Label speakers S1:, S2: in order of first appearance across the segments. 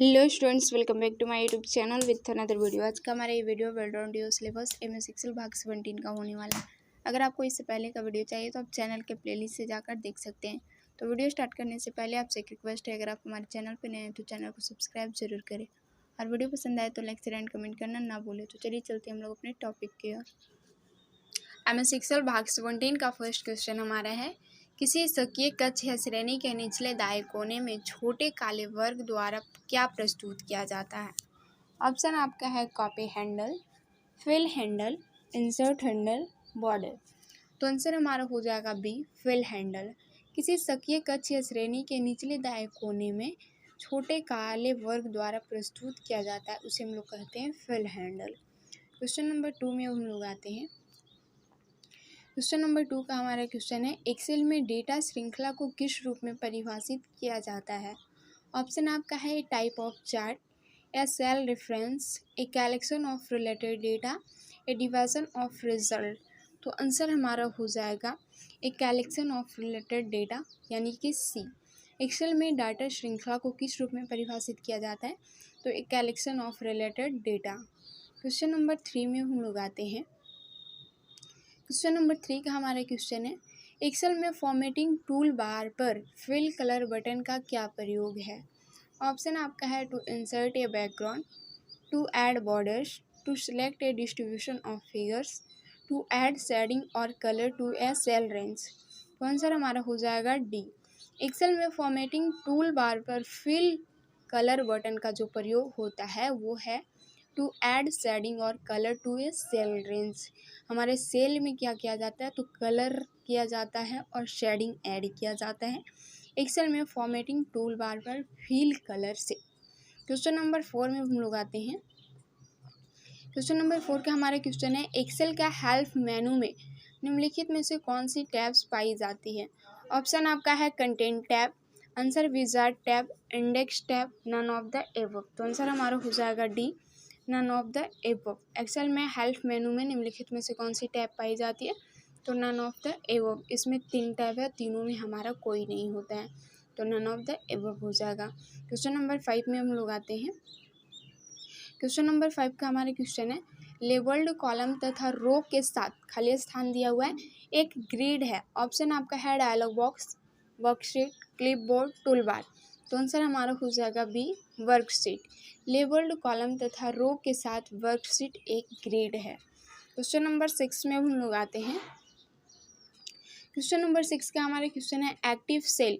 S1: Hello students, welcome back to my YouTube channel with another video. आज का हमारा ये video well round due syllabus MS Excel भाग 17 का होने वाला है। अगर आपको इससे पहले का वीडियो चाहिए तो आप चैनल के प्लेलिस्ट से जाकर देख सकते हैं। तो वीडियो स्टार्ट करने से पहले आपसे एक रिक्वेस्ट है, अगर आप हमारे चैनल पर नए हैं तो चैनल को सब्सक्राइब जरूर करें और वीडियो पसंद आए तो लाइक शेयर एंड कमेंट करना ना भूलें। तो चलिए चलते हैं हम लोग अपने टॉपिक की ओर। एमएस एक्सेल भाग 17 का फर्स्ट क्वेश्चन हमारा है, किसी संकीय कक्ष या श्रेणी के निचले दाएं कोने में छोटे काले वर्ग द्वारा क्या प्रस्तुत किया जाता है। ऑप्शन आपका है copy handle, fill handle, insert handle, border. तो आंसर हमारा हो जाएगा बी, फिल हैंडल। किसी संकीय कक्ष या श्रेणी के निचले दाएं कोने में छोटे काले वर्ग द्वारा प्रस्तुत किया जाता है, उसे हम लोग कहते हैं फिल हैंडल। क्वेश्चन नंबर 2 में हम लोग आते हैं। क्वेश्चन नंबर 2 का हमारा क्वेश्चन है, एक्सेल में डेटा श्रृंखला को किस रूप में परिभाषित किया जाता है। ऑप्शन आपका है a type of chart, a cell reference, a collection of related data, a division of result. तो आंसर हमारा हो जाएगा a collection of related data, यानी कि सी। एक्सेल में डाटा श्रृंखला को किस रूप में परिभाषित किया जाता है, तो a collection of related data. Question number 3 में हम लोग आते हैं। क्वेश्चन नंबर 3 का हमारा क्वेश्चन है, एक्सेल में फॉर्मेटिंग टूल बार पर फिल कलर बटन का क्या प्रयोग है। ऑप्शन आपका है to insert a background, to add borders, to select a distribution of figures, to add shading और colour to a cell range. तो आंसर हमारा हो जाएगा डी। एक्सेल में फॉर्मेटिंग टूल बार पर फिल कलर बटन का जो प्रयोग होता है वो है टू ऐड शेडिंग और colour to a cell range. हमारे सेल में क्या किया जाता है, तो कलर किया जाता है और शेडिंग ऐड किया जाता है एक्सेल में फॉर्मेटिंग टूल बार पर फिल कलर से। क्वेश्चन नंबर 4 में हम लोग आते हैं। क्वेश्चन नंबर 4 का हमारा क्वेश्चन है, एक्सेल का हेल्प मेनू में निम्नलिखित में से कौन सी टैब्स पाई जाती है। ऑप्शन आपका है content tab, answer wizard tab, index tab, none of the above. तो आंसर हमारा हो जाएगा D, none of the above. Excel में हेल्प मेनू में निम्नलिखित में से कौन सी टैब पाई जाती है, तो नन ऑफ द एबव। इसमें 3 टैब है, तीनों में हमारा कोई नहीं होता है, तो नन ऑफ द एबव हो जाएगा। क्वेश्चन नंबर 5 में हम लोग आते हैं। क्वेश्चन नंबर 5 का हमारा क्वेश्चन है, लेबल्ड कॉलम तथा रो के साथ खाली स्थान दिया हुआ है, एक ग्रिड है। ऑप्शन आपका है dialogue box, worksheet, clipboard, toolbar. तो आंसर हमारा हो जाएगा बी, वर्कशीट। लेबल्ड कॉलम तथा रो के साथ वर्कशीट एक ग्रिड है। क्वेश्चन नंबर 6 में हम लोग आते हैं। क्वेश्चन नंबर 6 का हमारा क्वेश्चन है, एक्टिव सेल।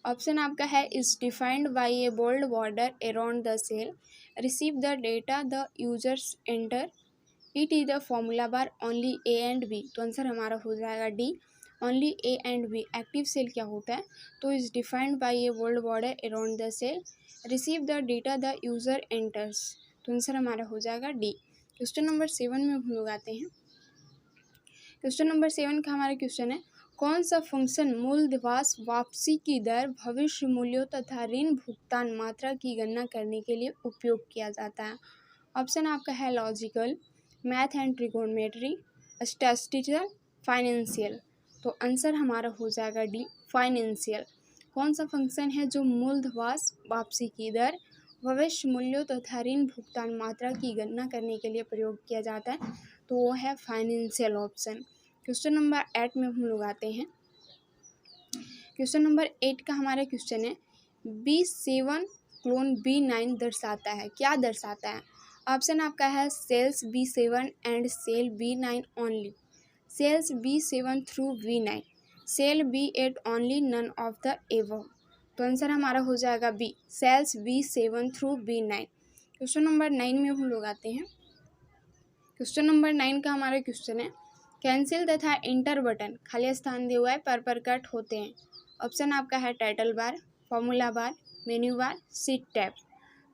S1: ऑप्शन आपका है is defined by a bold border around the cell, receive the data the users enter, it is the formula bar only A and B. तो आंसर हमारा हो जाएगा D, only A and B. Active cell क्या होता है, तो is defined by a bold border around the cell, receive the data the user enters. तो answer हमारा हो जाएगा डी। क्वेश्चन नंबर 7 में हम लोग आते हैं। क्वेश्चन नंबर 7 का हमारा क्वेश्चन है, कौन सा फंक्शन मूल दिवस वापसी की दर, भविष्य मूल्यों तथा ऋण भुगतान मात्रा की गणना करने के लिए उपयोग किया जाता है। ऑप्शन आपका है logical, math and trigonometry, statistical, financial. तो आंसर हमारा हो जाएगा डी, फाइनेंशियल। कौन सा फंक्शन है जो मूल दिवस वापसी की दर, भविष्य मूल्यों तथा ऋण भुगतान मात्रा की गणना करने के लिए प्रयोग किया जाता है, तो वो है फाइनेंशियल ऑप्शन। क्वेश्चन नंबर 8 में हम लोग आते हैं। क्वेश्चन नंबर 8 का हमारा क्वेश्चन है, B7 क्लोन B9 दर्शाता है, क्या दर्शाता है। ऑप्शन आपका है cells B7 and cell B9 only, cells B7 through B9, cell B8 only, none of the above. तो आंसर हमारा हो जाएगा B, cells B7 through B9। Question number 9 में हम लोग आते हैं। क्वेश्चन नंबर 9 का हमारा क्वेश्चन है, कैंसिल तथा इंटर बटन खाली स्थान दिया हुआ है पर कट होते हैं। ऑप्शन आपका है title bar, formula bar, menu bar, seat tab.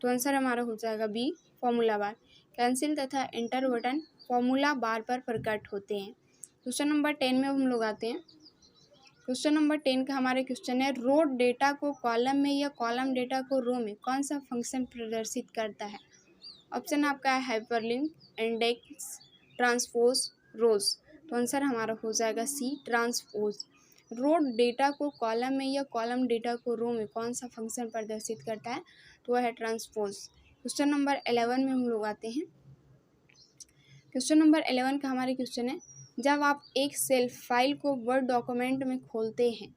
S1: तो आंसर हमारा हो जाएगा बी, फॉर्मूला बार। कैंसिल तथा इंटर बटन फॉर्मूला बार पर कट होते हैं। क्वेश्चन नंबर 10 में हम लोग आते हैं। क्वेश्चन नंबर 10 का हमारे क्वेश्चन है, रो डेटा को कॉलम में या कॉलम डेटा को रो में कौन सा फंक्शन प्रदर्शित करता है। ऑप्शन आपका है हाइपरलिंक, इंडेक्स, ट्रांसपोज, रोज। तो आंसर हमारा हो जाएगा सी, ट्रांसपोज। रो डेटा को कॉलम में या कॉलम डेटा को रो में कौन सा फंक्शन प्रदर्शित करता है, तो वह है ट्रांसपोज। क्वेश्चन नंबर 11 में हम लोग आते हैं। क्वेश्चन नंबर 11 का हमारे क्वेश्चन है, जब आप एक सेल फाइल को वर्ड डॉक्यूमेंट में खोलते हैं,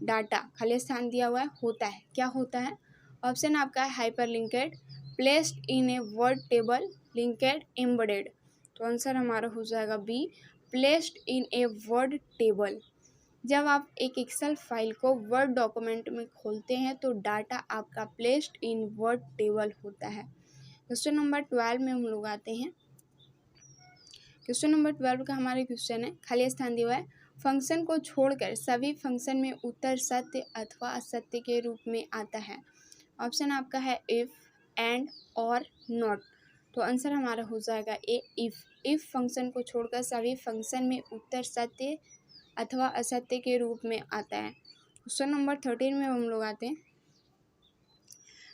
S1: डाटा खाली स्थान दिया हुआ है, होता है, क्या होता है? ऑप्शन आपका है hyperlinked, placed in a Word table, linked, embedded. तो आंसर हमारा हो जाएगा B, placed in a Word table. जब आप एक एक्सेल फाइल को वर्ड डॉक्यूमेंट में खोलते हैं तो डाटा आपका प्लेस्ड इन वर्ड टेबल होता है। क्वेश्चन नंबर 12 में हम लोग आते हैं। क्वेश्चन नंबर 12 का हमारे क्वेश्चन है, खाली स्थान दिया हुआ है, फंक्शन को छोड़कर सभी फंक्शन में उत्तर सत्य अथवा असत्य के रूप में आता है। ऑप्शन आपका है इफ, एंड, और नॉट। तो आंसर हमारा हो जाएगा ए, इफ। इफ फंक्शन को छोड़कर सभी फंक्शन में उत्तर सत्य अथवा असत्य के रूप में आता है। क्वेश्चन नंबर 13 में हम लोग आते हैं।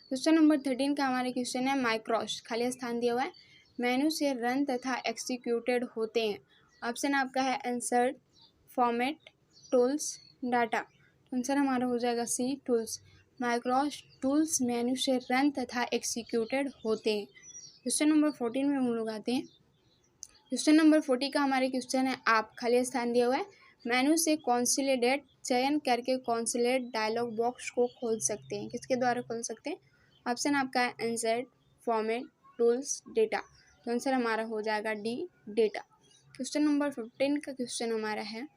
S1: क्वेश्चन नंबर 13 का हमारे क्वेश्चन है, माइक्रोस खाली स्थान दिया हुआ है, मेनू से रन तथा एग्जीक्यूटेड होते हैं। ऑप्शन आपका है insert, format, tools, data. Answer हमारा हो जाएगा सी, टूल्स। माइक्रोस टूल्स मेनू से रन तथा एग्जीक्यूटेड होते हैं। क्वेश्चन नंबर 14 में हम लोग आते हैं। क्वेश्चन नंबर 40 का हमारे क्वेश्चन है, आप खाली स्थान दिया हुआ है, मेनू से कॉन्सोलिडेट चयन करके कॉन्सोलिडेट डायलॉग बॉक्स को खोल सकते हैं। किसके द्वारा खोल सकते हैं? ऑप्शन आपका है इंसर्ट, फॉर्मेट, टूल्स, डेटा। तो आंसर हमारा हो जाएगा डी, डेटा। क्वेश्चन नंबर 15 का क्वेश्चन हमारा है,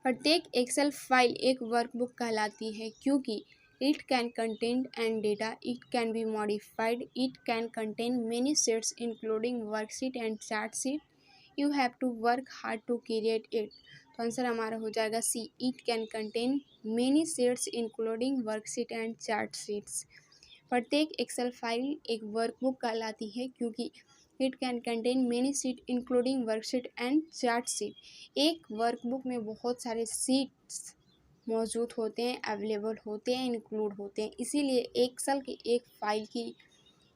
S1: प्रत्येक एक्सेल फाइल एक वर्कबुक कहलाती है क्योंकि it can contain and data, it can be modified, it can contain many sheets including worksheet and chart sheet, you have to work hard to create it. तो answer हमारा हो जाएगा C, it can contain many sheets including worksheet and chart sheets. प्रत्येक Excel file एक workbook कहलाती है क्योंकि it can contain many sheet including worksheet and chart sheet. एक वर्कबुक में बहुत सारे शीट्स मौजूद होते हैं, अवेलेबल होते हैं, इंक्लूड होते हैं, इसीलिए एक्सेल की एक फाइल की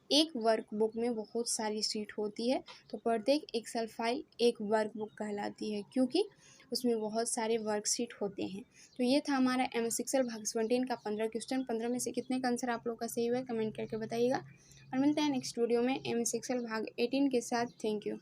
S1: एक वर्कबुक में बहुत सारी शीट होती है। तो प्रत्येक एक्सेल फाइल एक वर्कबुक कहलाती है क्योंकि उसमें बहुत सारे वर्कशीट होते हैं। तो ये था हमारा MS एक्सेल भाग 17 का 15 क्वेश्चन। 15 में से कितने का आंसर आप लोग का सही हुआ है कमेंट करके बताइएगा, और मिलते हैं नेक्स्ट वीडियो में MS एक्सेल भाग 18 के साथ। Thank you.